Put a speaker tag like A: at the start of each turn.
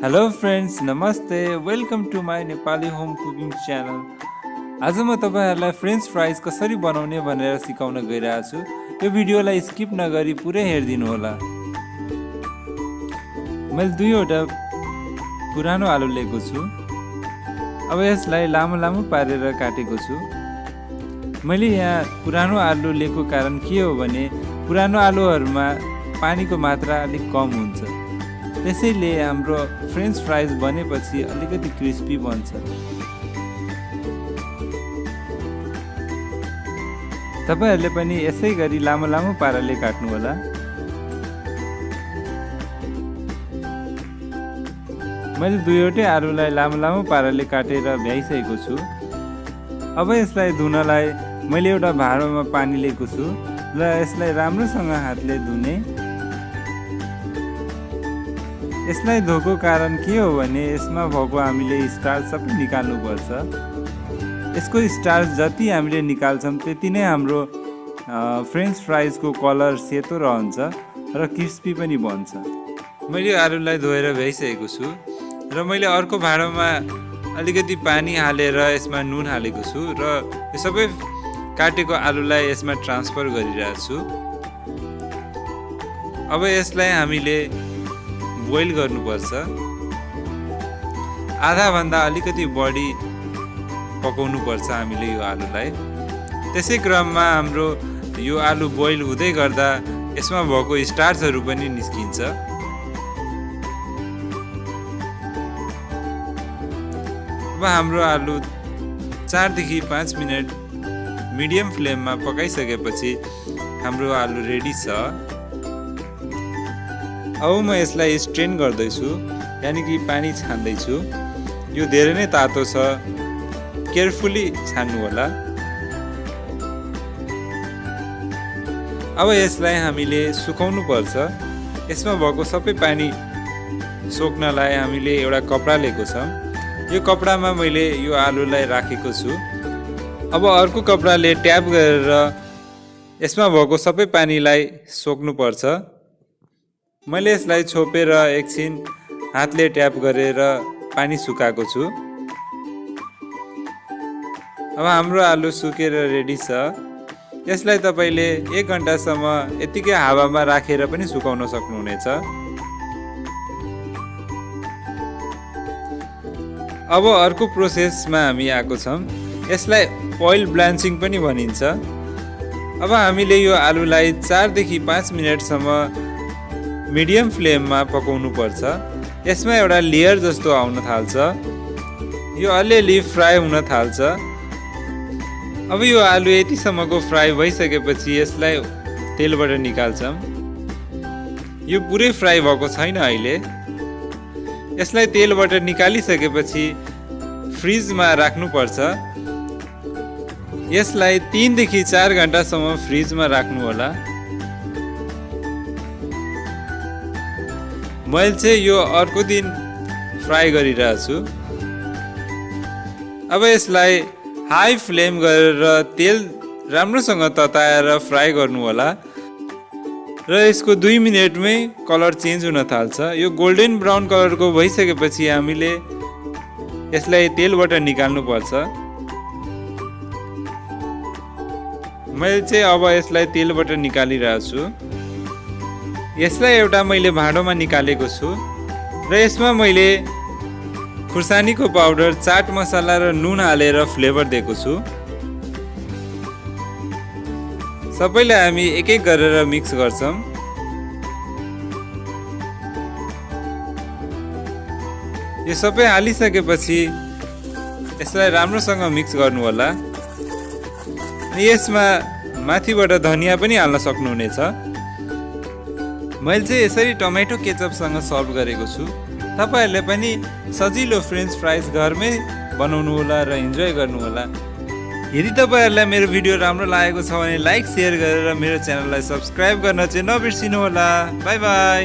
A: Hello friends, नमस्ते। Welcome to my Nepali home cooking channel. आज म तपाईँहरूलाई फ्रेन्च फ्राइज कसरी बनाउने भनेर सिकाउन गइरहेको छु। यो भिडियोलाई स्किप नगरी पुरै हेरिदिनु होला। मैले दुईवटा पुरानो आलु लिएको छु। अब यसलाई लामो लामो पारेर काटेको छु। मैले यहाँ पुरानो आलु लिएको कारण के हो भने पुरानो आलुहरूमा पानीको मात्रा अलिक कम हुन्छ, त्यसैले हाम्रो फ्रेन्च फ्राइज बनेपछि अलिकति क्रिस्पी बन्छ। तपाईहरुले पनि यसै गरी लामो लामो पाराले काट्नु होला। मैले दुईवटै आलुलाई लामो लामो पाराले काटेर भ्याइसकेको छु। अब यसलाई धुनलाई मैले एउटा भाँडोमा पानी लिएको छु र यसलाई राम्रोसँग हातले धुने। यसलाई धोको कारण के हो भने यसमा भएको हामीले स्टार्च सबै निकाल्नु पर्छ। यसको स्टार्च जति हामीले निकाल्छौँ त्यति नै हाम्रो फ्रेन्च फ्राइजको कलर सेतो रहन्छ र क्रिस्पी पनि बन्छ। मैले आलुलाई धोएर भ्याइसकेको छु र मैले अर्को भाँडोमा अलिकति पानी हालेर यसमा नुन हालेको छु र यो सबै काटेको आलुलाई यसमा ट्रान्सफर गरिरहेको छु। अब यसलाई हामीले बोइल गर्नुपर्छ। आधा भन्दा अलिकति बढी पकाउनु पर्छ हामीले यो आलुलाई। त्यसै क्रममा हाम्रो यो आलु बोइल हुँदै गर्दा यसमा भएको स्टार्चहरू पनि निस्किन्छ। अब हाम्रो आलु 4 देखि 5 मिनट मिडियम फ्लेममा पकाइसकेपछि हाम्रो आलु रेडी छ। अब म यसलाई स्ट्रेन गर्दैछु, यानी कि पानी छान्दैछु। यो धेरै नै तातो छ, केयरफुली छान्नु होला। अब यसलाई हामीले सुकाउनु पर्छ। यसमा भएको सबै पानी सोक्नलाई हामीले एउटा कपडा लिएको छौँ। यो कपडामा मैले यो आलुलाई राखेको छु। अब अर्को कपडाले ट्याप गरेर यसमा भएको सबै पानीलाई सोक्नु पर्छ। मैले यसलाई छोपेर एकछिन हातले ट्याप गरेर पानी सुकाएको छु। अब हाम्रो आलु सुकेर रेडी छ। यसलाई तपाईले 1 घण्टासम्म यतिकै हावामा राखेर पनि सुकाउन सक्नुहुनेछ। अब अर्को प्रोसेसमा हामी आएको छौँ। यसलाई ओइल ब्लान्चिङ पनि भनिन्छ। अब हामीले यो आलुलाई 4 देखि 5 मिनटसम्म मिडियम फ्लेममा पकाउनु पर्छ। यसमा एउटा लेयर जस्तो आउन थाल्छ। यो अलिअलि फ्राई हुन थाल्छ। अब यो आलु यतिसम्मको फ्राई भइसकेपछि यसलाई तेलबाट निकाल्छौँ। यो पुरै फ्राई भएको छैन अहिले। यसलाई तेलबाट निकालिसकेपछि फ्रिजमा राख्नुपर्छ। यसलाई 3 देखि 4 घण्टासम्म फ्रिजमा राख्नु होला। मैले चाहिँ यो अर्को दिन फ्राई गरिरहेको छु। अब यसलाई हाई फ्लेम गरेर तेल राम्रोसँग तताएर फ्राई गर्नु होला र यसको 2 मिनटमै कलर चेन्ज हुन थाल्छ। यो गोल्डन ब्राउन कलरको भइसकेपछि हामीले यसलाई तेलबाट निकाल्नु पर्छ। मैले चाहिँ अब यसलाई तेलबाट निकालिरहेको छु। यसलाई एउटा मैले भाँडोमा निकालेको छु र यसमा मैले खुर्सानीको पाउडर, चाट मसला र नुन हालेर फ्लेभर दिएको छु। सबैलाई हामी एक एक गरेर मिक्स गर्छौँ। यो सबै हालिसकेपछि यसलाई राम्रोसँग मिक्स गर्नु होला। यसमा माथिबाट धनिया पनि हाल्न सक्नुहुनेछ। मैले चाहिँ यसरी टमेटो केचपसँग सर्भ गरेको छु। तपाईहरुले पनि सजिलो फ्रेन्च फ्राइज घरमै बनाउनु होला र इन्जोय गर्नु होला। यदि तपाईहरुलाई मेरो भिडियो राम्रो लागेको छ भने लाइक, शेयर गरेर मेरो च्यानललाई सब्स्क्राइब गर्न चाहिँ नबिर्सिनु होला। Bye bye.